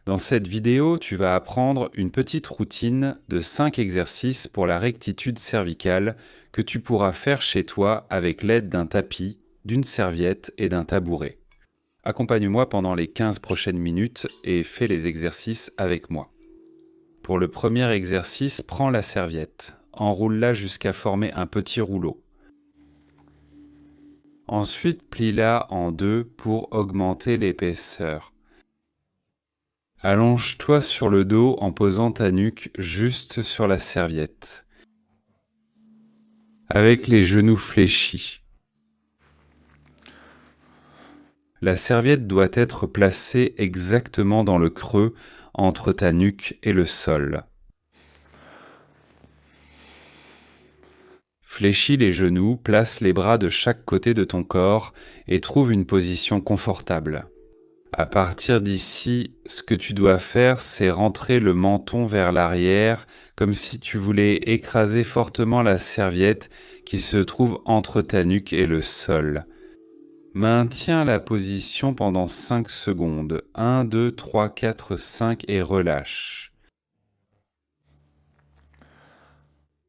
Dans cette vidéo, tu vas apprendre une petite routine de 5 exercices pour la rectitude cervicale que tu pourras faire chez toi avec l'aide d'un tapis, d'une serviette et d'un tabouret. Accompagne-moi pendant les 15 prochaines minutes et fais les exercices avec moi. Pour le premier exercice, prends la serviette, enroule-la jusqu'à former un petit rouleau. Ensuite, plie-la en deux pour augmenter l'épaisseur. Allonge-toi sur le dos en posant ta nuque juste sur la serviette, avec les genoux fléchis. La serviette doit être placée exactement dans le creux entre ta nuque et le sol. Fléchis les genoux, place les bras de chaque côté de ton corps et trouve une position confortable. À partir d'ici, ce que tu dois faire, c'est rentrer le menton vers l'arrière, comme si tu voulais écraser fortement la serviette qui se trouve entre ta nuque et le sol. Maintiens la position pendant 5 secondes. 1, 2, 3, 4, 5 et relâche.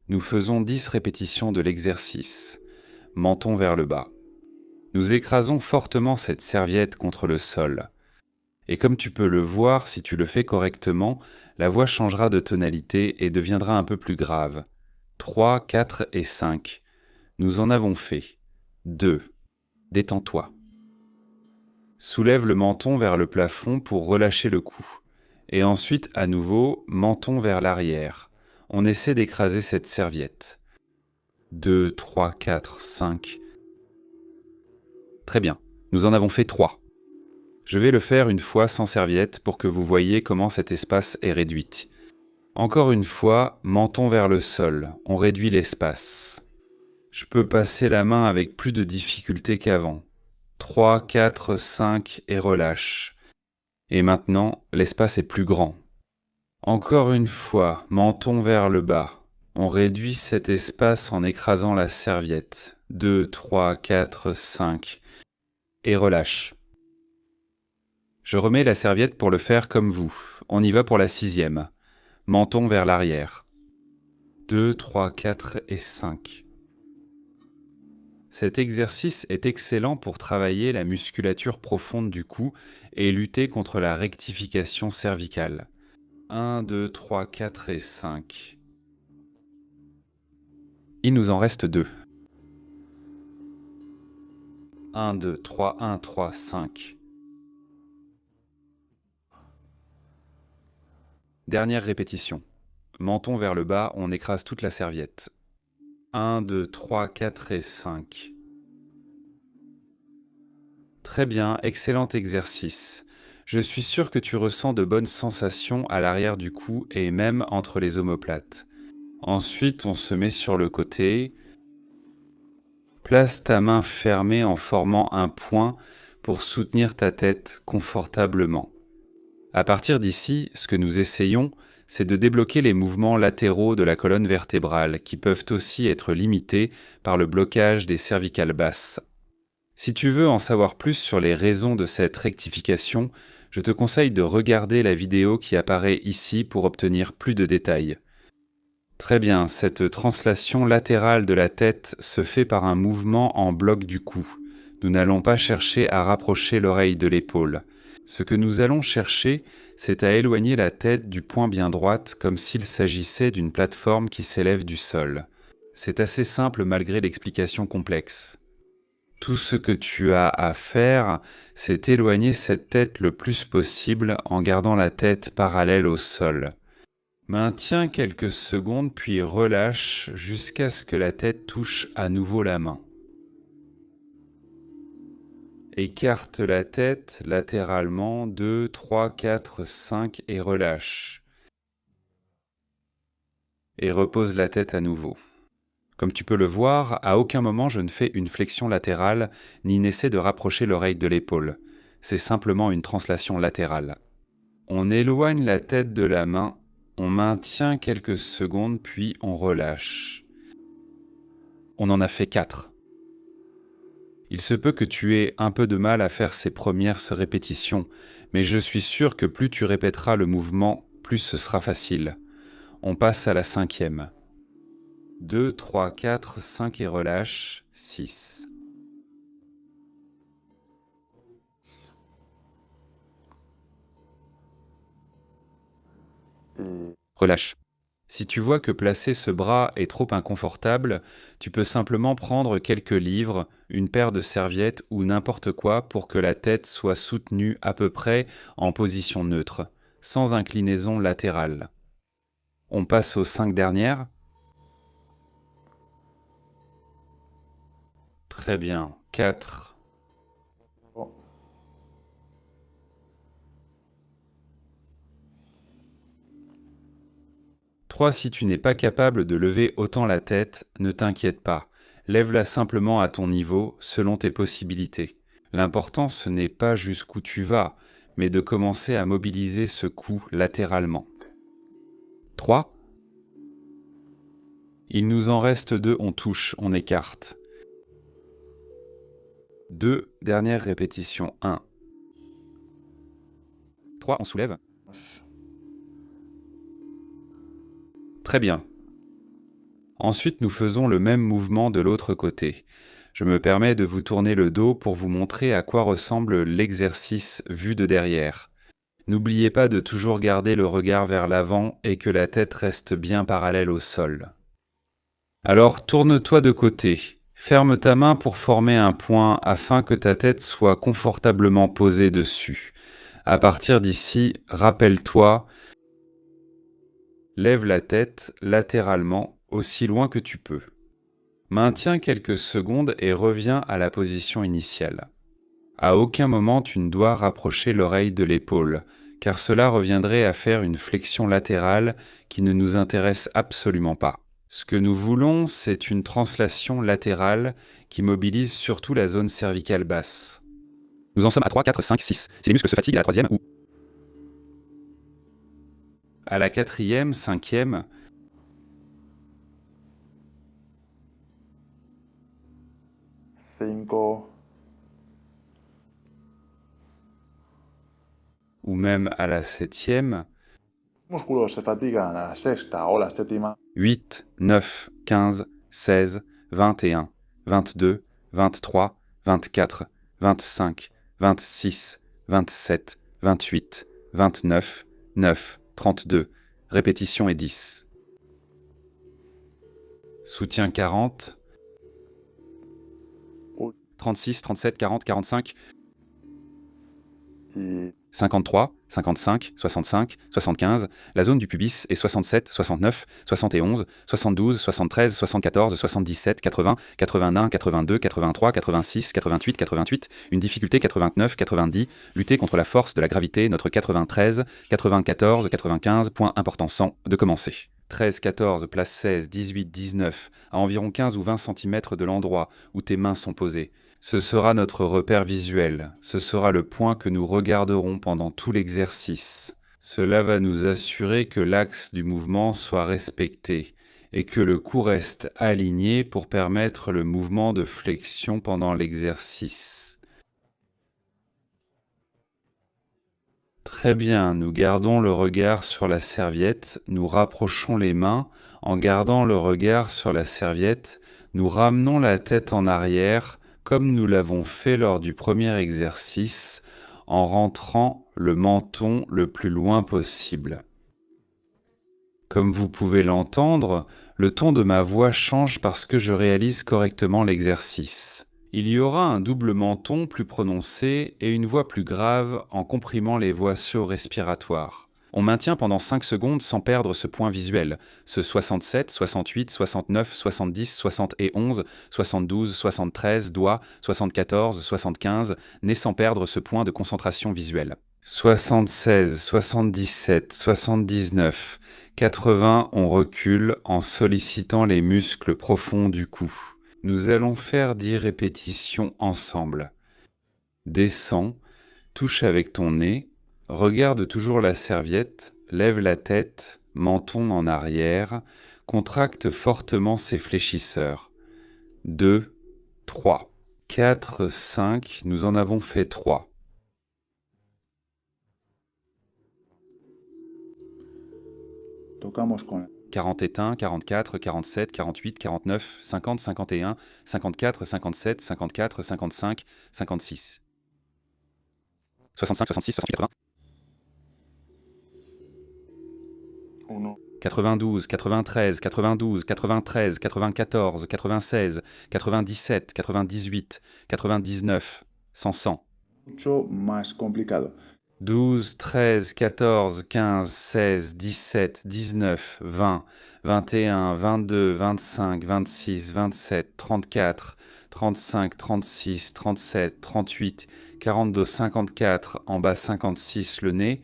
Nous faisons 10 répétitions de l'exercice. Menton vers le bas. Nous écrasons fortement cette serviette contre le sol. Et comme tu peux le voir, si tu le fais correctement, la voix changera de tonalité et deviendra un peu plus grave. 3, 4 et 5. Nous en avons fait. 2. Détends-toi. Soulève le menton vers le plafond pour relâcher le cou. Et ensuite, à nouveau, menton vers l'arrière. On essaie d'écraser cette serviette. 2, 3, 4, 5. Très bien. Nous en avons fait 3. Je vais le faire une fois sans serviette pour que vous voyez comment cet espace est réduit. Encore une fois, menton vers le sol, on réduit l'espace. Je peux passer la main avec plus de difficulté qu'avant. 3, 4, 5 et relâche. Et maintenant, l'espace est plus grand. Encore une fois, menton vers le bas. On réduit cet espace en écrasant la serviette. 2, 3, 4, 5 et relâche. Je remets la serviette pour le faire comme vous. On y va pour la 6e. Menton vers l'arrière. 2, 3, 4 et 5. Cet exercice est excellent pour travailler la musculature profonde du cou et lutter contre la rectification cervicale. 1, 2, 3, 4 et 5. Il nous en reste 2. 1, 2, 3, 1, 3, 5. Dernière répétition. Menton vers le bas, on écrase toute la serviette. 1, 2, 3, 4 et 5. Très bien, excellent exercice. Je suis sûr que tu ressens de bonnes sensations à l'arrière du cou et même entre les omoplates. Ensuite, on se met sur le côté. Place ta main fermée en formant un point pour soutenir ta tête confortablement. À partir d'ici, ce que nous essayons, c'est de débloquer les mouvements latéraux de la colonne vertébrale qui peuvent aussi être limités par le blocage des cervicales basses. Si tu veux en savoir plus sur les raisons de cette rectification, je te conseille de regarder la vidéo qui apparaît ici pour obtenir plus de détails. Très bien, cette translation latérale de la tête se fait par un mouvement en bloc du cou. Nous n'allons pas chercher à rapprocher l'oreille de l'épaule. Ce que nous allons chercher, c'est à éloigner la tête du point bien droite comme s'il s'agissait d'une plateforme qui s'élève du sol. C'est assez simple malgré l'explication complexe. Tout ce que tu as à faire, c'est éloigner cette tête le plus possible en gardant la tête parallèle au sol. Maintiens quelques secondes puis relâche jusqu'à ce que la tête touche à nouveau la main. Écarte la tête latéralement 2, 3, 4, 5 et relâche. Et repose la tête à nouveau. Comme tu peux le voir, à aucun moment je ne fais une flexion latérale ni n'essaie de rapprocher l'oreille de l'épaule. C'est simplement une translation latérale. On éloigne la tête de la main, on maintient quelques secondes puis on relâche. On en a fait 4. Il se peut que tu aies un peu de mal à faire ces premières répétitions, mais je suis sûr que plus tu répéteras le mouvement, plus ce sera facile. On passe à la 5e. 2, 3, 4, 5 et relâche. 6. Relâche. Si tu vois que placer ce bras est trop inconfortable, tu peux simplement prendre quelques livres, une paire de serviettes ou n'importe quoi pour que la tête soit soutenue à peu près en position neutre, sans inclinaison latérale. On passe aux 5 dernières. Très bien. 4. 3. Si tu n'es pas capable de lever autant la tête, ne t'inquiète pas. Lève-la simplement à ton niveau, selon tes possibilités. L'important, ce n'est pas jusqu'où tu vas, mais de commencer à mobiliser ce cou latéralement. 3. Il nous en reste 2, on touche, on écarte. 2 dernières répétitions. 1. 3, on soulève. Très bien. Ensuite, nous faisons le même mouvement de l'autre côté. Je me permets de vous tourner le dos pour vous montrer à quoi ressemble l'exercice vu de derrière. N'oubliez pas de toujours garder le regard vers l'avant et que la tête reste bien parallèle au sol. Alors tourne-toi de côté. Ferme ta main pour former un point afin que ta tête soit confortablement posée dessus. À partir d'ici, rappelle-toi, lève la tête latéralement aussi loin que tu peux. Maintiens quelques secondes et reviens à la position initiale. À aucun moment tu ne dois rapprocher l'oreille de l'épaule, car cela reviendrait à faire une flexion latérale qui ne nous intéresse absolument pas. Ce que nous voulons, c'est une translation latérale qui mobilise surtout la zone cervicale basse. Nous en sommes à 3, 4, 5, 6. Si les muscles se fatiguent à la 3e ou à la 4e, 5e, ou même à la 7e, Músculos se fatigan a la sexta o la séptima. 8, 9, 15, 16, 21, 22, 23, 24, 25, 26, 27, 28, 29, 9, 32, répétition et 10. Soutien 40, 36, 37, 40, 45, Y 53, 55, 65, 75, la zone du pubis est 67, 69, 71, 72, 73, 74, 77, 80, 81, 82, 83, 86, 88, 88, une difficulté 89, 90, lutter contre la force de la gravité, notre 93, 94, 95, point important 100, de commencer. 13, 14, place 16, 18, 19, à environ 15 ou 20 cm de l'endroit où tes mains sont posées. Ce sera notre repère visuel, ce sera le point que nous regarderons pendant tout l'exercice. Cela va nous assurer que l'axe du mouvement soit respecté et que le cou reste aligné pour permettre le mouvement de flexion pendant l'exercice. Très bien, nous gardons le regard sur la serviette, nous rapprochons les mains, en gardant le regard sur la serviette, nous ramenons la tête en arrière, comme nous l'avons fait lors du premier exercice, en rentrant le menton le plus loin possible. Comme vous pouvez l'entendre, le ton de ma voix change parce que je réalise correctement l'exercice. Il y aura un double menton plus prononcé et une voix plus grave en comprimant les voix respiratoires. On maintient pendant 5 secondes sans perdre ce point visuel, ce 67, 68, 69, 70, 71, 72, 73, doigts, 74, 75, né sans perdre ce point de concentration visuelle. 76, 77, 79, 80, on recule en sollicitant les muscles profonds du cou. Nous allons faire 10 répétitions ensemble. Descends, touche avec ton nez, regarde toujours la serviette, lève la tête, menton en arrière, contracte fortement ses fléchisseurs. 2, 3. 4, 5, nous en avons fait 3. Tocamos con 41, 44, 47, 48, 49, 50, 51, 54, 57, 54, 55, 56. 65, 66, 68, 80. 1, 92, 93, 92, 93, 94, 96, 97, 98, 99, 100, 100. mucho más complicado. 12, 13, 14, 15, 16, 17, 19, 20, 21, 22, 25, 26, 27, 34, 35, 36, 37, 38, 42, 54, en bas 56 le nez.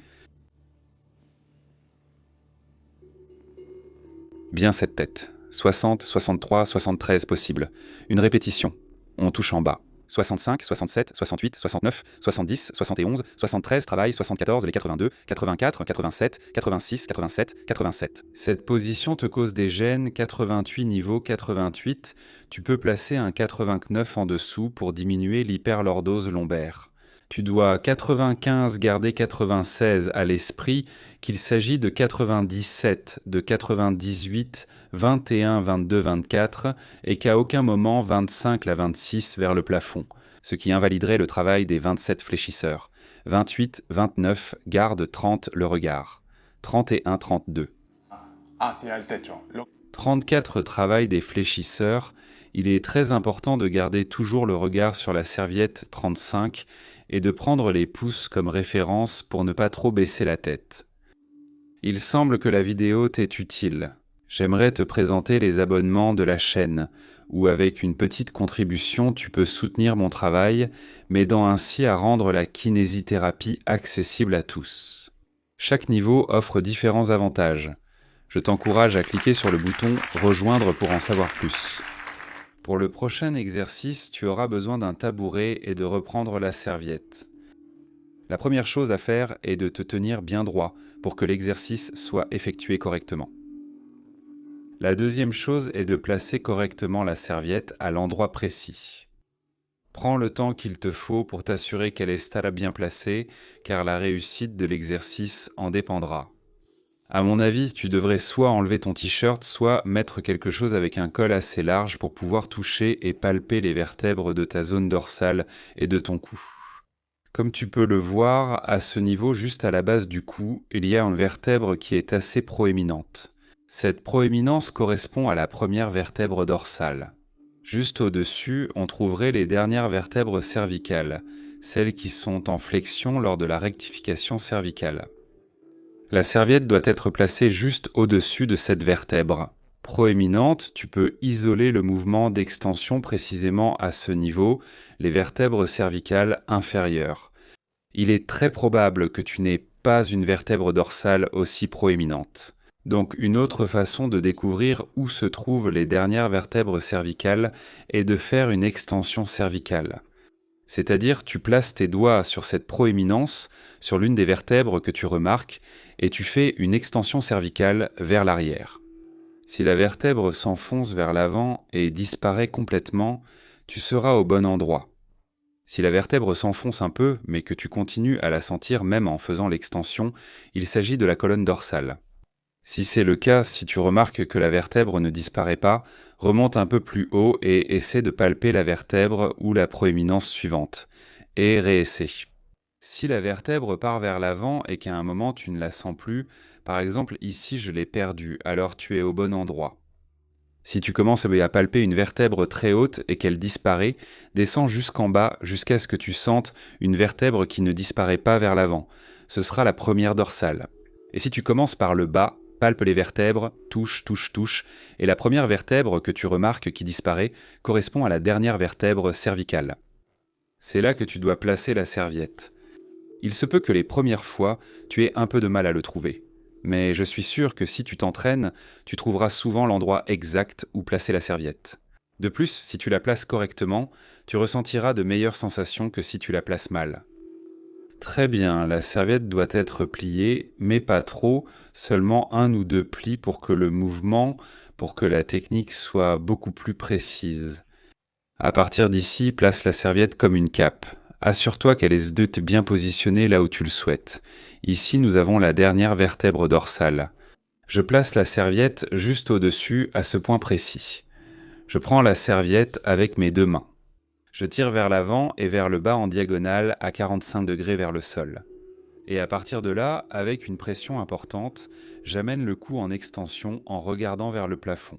Bien cette tête. 60, 63, 73 possible. Une répétition. On touche en bas. 65, 67, 68, 69, 70, 71, 73, travail, 74, les 82, 84, 87, 86, 87, 87. Cette position te cause des gênes, 88 niveau 88. Tu peux placer un 89 en dessous pour diminuer l'hyperlordose lombaire. Tu dois 95 garder 96 à l'esprit, qu'il s'agit de 97, de 98, 21, 22, 24, et qu'à aucun moment 25 la 26 vers le plafond, ce qui invaliderait le travail des 27 fléchisseurs. 28, 29, garde 30 le regard. 31, 32. Hacia el techo. 34 travail des fléchisseurs. Il est très important de garder toujours le regard sur la serviette 35 et de prendre les pouces comme référence pour ne pas trop baisser la tête. Il semble que la vidéo t'est utile. J'aimerais te présenter les abonnements de la chaîne, où avec une petite contribution tu peux soutenir mon travail, m'aidant ainsi à rendre la kinésithérapie accessible à tous. Chaque niveau offre différents avantages. Je t'encourage à cliquer sur le bouton « Rejoindre » pour en savoir plus. Pour le prochain exercice, tu auras besoin d'un tabouret et de reprendre la serviette. La première chose à faire est de te tenir bien droit pour que l'exercice soit effectué correctement. La deuxième chose est de placer correctement la serviette à l'endroit précis. Prends le temps qu'il te faut pour t'assurer qu'elle est bien placée, car la réussite de l'exercice en dépendra. À mon avis, tu devrais soit enlever ton t-shirt, soit mettre quelque chose avec un col assez large pour pouvoir toucher et palper les vertèbres de ta zone dorsale et de ton cou. Comme tu peux le voir, à ce niveau, juste à la base du cou, il y a une vertèbre qui est assez proéminente. Cette proéminence correspond à la première vertèbre dorsale. Juste au-dessus, on trouverait les dernières vertèbres cervicales, celles qui sont en flexion lors de la rectification cervicale. La serviette doit être placée juste au-dessus de cette vertèbre. Proéminente, tu peux isoler le mouvement d'extension précisément à ce niveau, les vertèbres cervicales inférieures. Il est très probable que tu n'aies pas une vertèbre dorsale aussi proéminente. Donc une autre façon de découvrir où se trouvent les dernières vertèbres cervicales est de faire une extension cervicale. C'est-à-dire, tu places tes doigts sur cette proéminence, sur l'une des vertèbres que tu remarques, et tu fais une extension cervicale vers l'arrière. Si la vertèbre s'enfonce vers l'avant et disparaît complètement, tu seras au bon endroit. Si la vertèbre s'enfonce un peu, mais que tu continues à la sentir même en faisant l'extension, il s'agit de la colonne dorsale. Si c'est le cas, si tu remarques que la vertèbre ne disparaît pas, remonte un peu plus haut et essaie de palper la vertèbre ou la proéminence suivante, et réessaie. Si la vertèbre part vers l'avant et qu'à un moment tu ne la sens plus, par exemple ici je l'ai perdue, alors tu es au bon endroit. Si tu commences à palper une vertèbre très haute et qu'elle disparaît, descends jusqu'en bas jusqu'à ce que tu sentes une vertèbre qui ne disparaît pas vers l'avant. Ce sera la première dorsale. Et si tu commences par le bas, palpe les vertèbres, touche, touche, touche, et la première vertèbre que tu remarques qui disparaît correspond à la dernière vertèbre cervicale. C'est là que tu dois placer la serviette. Il se peut que les premières fois, tu aies un peu de mal à le trouver. Mais je suis sûr que si tu t'entraînes, tu trouveras souvent l'endroit exact où placer la serviette. De plus, si tu la places correctement, tu ressentiras de meilleures sensations que si tu la places mal. Très bien, la serviette doit être pliée, mais pas trop, seulement 1 ou 2 plis pour que le mouvement, pour que la technique soit beaucoup plus précise. À partir d'ici, place la serviette comme une cape. Assure-toi qu'elle est bien positionnée là où tu le souhaites. Ici, nous avons la dernière vertèbre dorsale. Je place la serviette juste au-dessus, à ce point précis. Je prends la serviette avec mes deux mains. Je tire vers l'avant et vers le bas en diagonale à 45 degrés vers le sol. Et à partir de là, avec une pression importante, j'amène le cou en extension en regardant vers le plafond.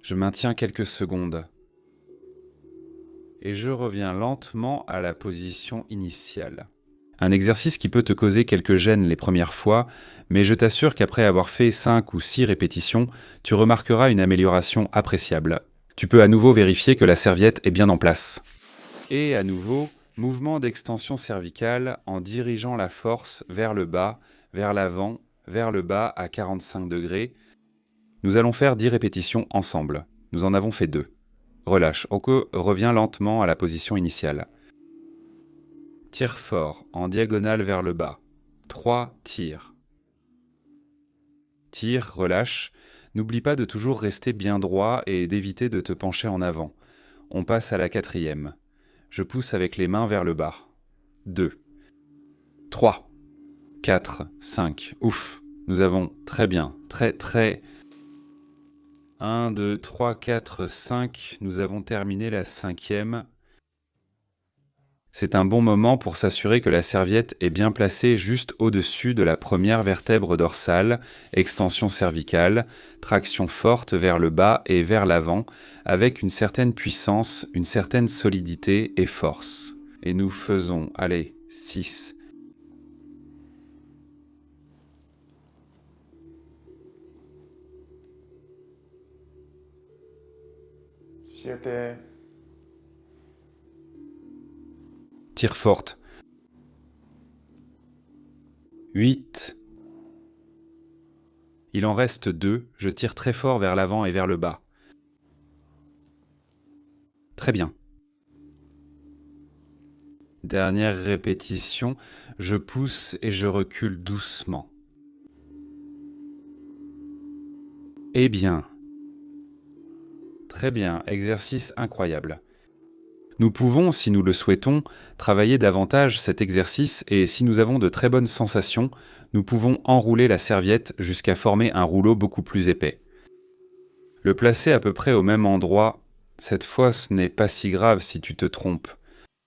Je maintiens quelques secondes. Et je reviens lentement à la position initiale. Un exercice qui peut te causer quelques gênes les premières fois, mais je t'assure qu'après avoir fait 5 ou 6 répétitions, tu remarqueras une amélioration appréciable. Tu peux à nouveau vérifier que la serviette est bien en place. Et à nouveau, mouvement d'extension cervicale en dirigeant la force vers le bas, vers l'avant, vers le bas à 45 degrés. Nous allons faire 10 répétitions ensemble. Nous en avons fait 2. Relâche, reviens lentement à la position initiale. Tire fort, en diagonale vers le bas. 3 tirs. Tire, relâche. N'oublie pas de toujours rester bien droit et d'éviter de te pencher en avant. On passe à la 4e. Je pousse avec les mains vers le bas. 2. 3. 4. 5. Ouf. Nous avons très bien. Très. 1, 2, 3, 4, 5. Nous avons terminé la 5e. C'est un bon moment pour s'assurer que la serviette est bien placée juste au-dessus de la première vertèbre dorsale, extension cervicale, traction forte vers le bas et vers l'avant, avec une certaine puissance, une certaine solidité et force. Et nous faisons, 6. 7, Tire forte. 8. Il en reste 2. Je tire très fort vers l'avant et vers le bas. Très bien. Dernière répétition. Je pousse et je recule doucement. Eh bien. Très bien. Exercice incroyable. Nous pouvons, si nous le souhaitons, travailler davantage cet exercice et si nous avons de très bonnes sensations, nous pouvons enrouler la serviette jusqu'à former un rouleau beaucoup plus épais. Le placer à peu près au même endroit, cette fois ce n'est pas si grave si tu te trompes.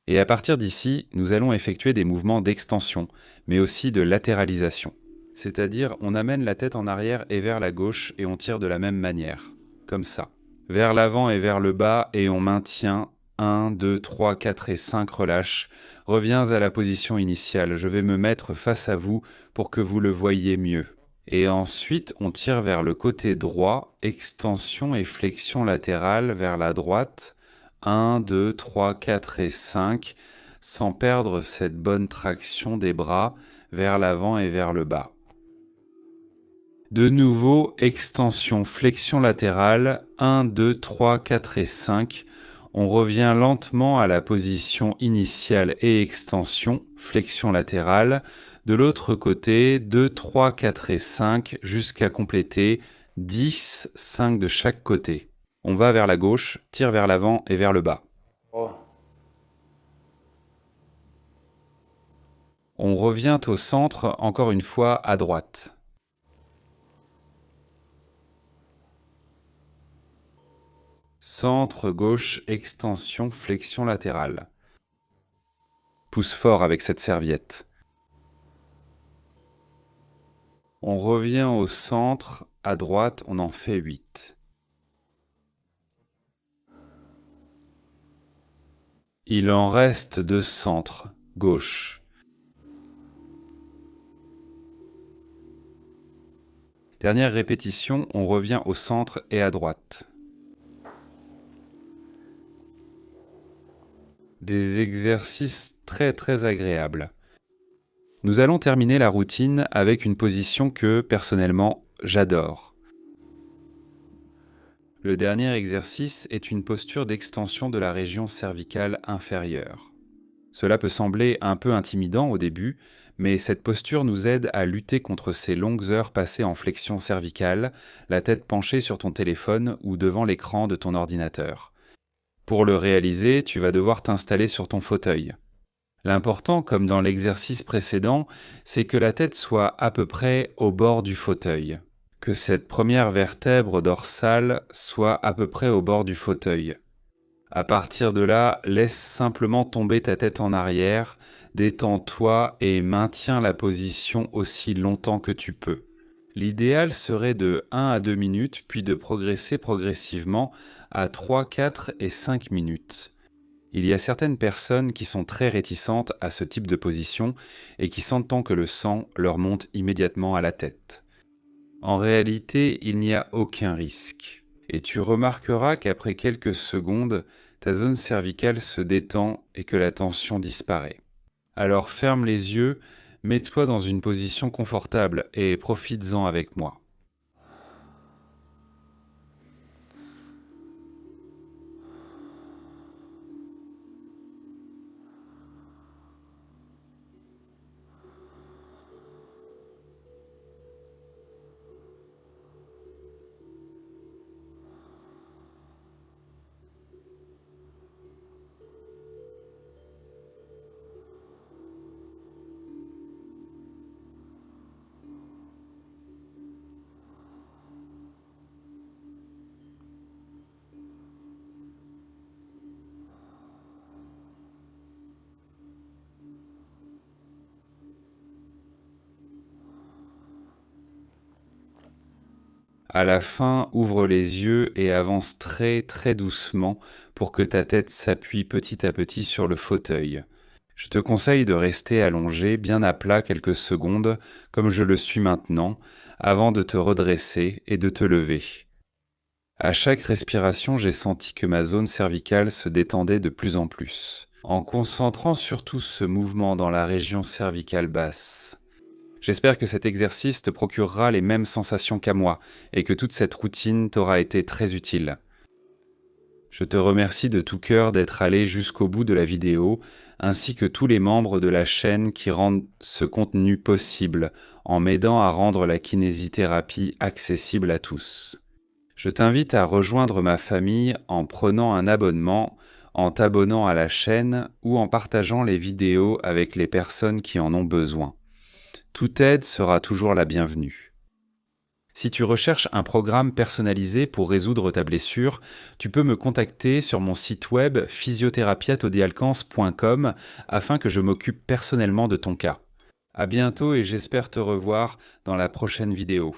Et à partir d'ici, nous allons effectuer des mouvements d'extension, mais aussi de latéralisation. C'est-à-dire, on amène la tête en arrière et vers la gauche et on tire de la même manière, comme ça. Vers l'avant et vers le bas et on maintient 1, 2, 3, 4 et 5, relâche. Reviens à la position initiale. Je vais me mettre face à vous pour que vous le voyiez mieux. Et ensuite, on tire vers le côté droit, extension et flexion latérale vers la droite. 1, 2, 3, 4 et 5, sans perdre cette bonne traction des bras vers l'avant et vers le bas. De nouveau, extension, flexion latérale, 1, 2, 3, 4 et 5. On revient lentement à la position initiale et extension, flexion latérale. De l'autre côté, 2, 3, 4 et 5 jusqu'à compléter 10, 5 de chaque côté. On va vers la gauche, tire vers l'avant et vers le bas. On revient au centre, encore une fois à droite. Centre, gauche, extension, flexion latérale. Pousse fort avec cette serviette. On revient au centre, à droite, on en fait 8. Il en reste 2 centres, gauche. Dernière répétition, on revient au centre et à droite. Des exercices très agréables. Nous allons terminer la routine avec une position que, personnellement, j'adore. Le dernier exercice est une posture d'extension de la région cervicale inférieure. Cela peut sembler un peu intimidant au début, Mais cette posture nous aide à lutter contre ces longues heures passées en flexion cervicale, la tête penchée sur ton téléphone ou devant l'écran de ton ordinateur. Pour le réaliser, tu vas devoir t'installer sur ton fauteuil. L'important, comme dans l'exercice précédent, c'est que la tête soit à peu près au bord du fauteuil, que cette première vertèbre dorsale soit à peu près au bord du fauteuil. À partir de là, laisse simplement tomber ta tête en arrière, détends-toi et maintiens la position aussi longtemps que tu peux. L'idéal serait de 1 à 2 minutes, puis de progresser progressivement à 3, 4 et 5 minutes. Il y a certaines personnes qui sont très réticentes à ce type de position et qui sentent que le sang leur monte immédiatement à la tête. En réalité, il n'y a aucun risque. Et tu remarqueras qu'après quelques secondes, ta zone cervicale se détend et que la tension disparaît. Alors ferme les yeux, mets-toi dans une position confortable et profites-en avec moi. À la fin, ouvre les yeux et avance très très doucement pour que ta tête s'appuie petit à petit sur le fauteuil. Je te conseille de rester allongé bien à plat quelques secondes, comme je le suis maintenant, avant de te redresser et de te lever. À chaque respiration, j'ai senti que ma zone cervicale se détendait de plus en plus, en concentrant surtout ce mouvement dans la région cervicale basse. J'espère que cet exercice te procurera les mêmes sensations qu'à moi et que toute cette routine t'aura été très utile. Je te remercie de tout cœur d'être allé jusqu'au bout de la vidéo, ainsi que tous les membres de la chaîne qui rendent ce contenu possible en m'aidant à rendre la kinésithérapie accessible à tous. Je t'invite à rejoindre ma famille en prenant un abonnement, en t'abonnant à la chaîne ou en partageant les vidéos avec les personnes qui en ont besoin. Toute aide sera toujours la bienvenue. Si tu recherches un programme personnalisé pour résoudre ta blessure, tu peux me contacter sur mon site web physiotherapiatodialcance.com afin que je m'occupe personnellement de ton cas. À bientôt et j'espère te revoir dans la prochaine vidéo.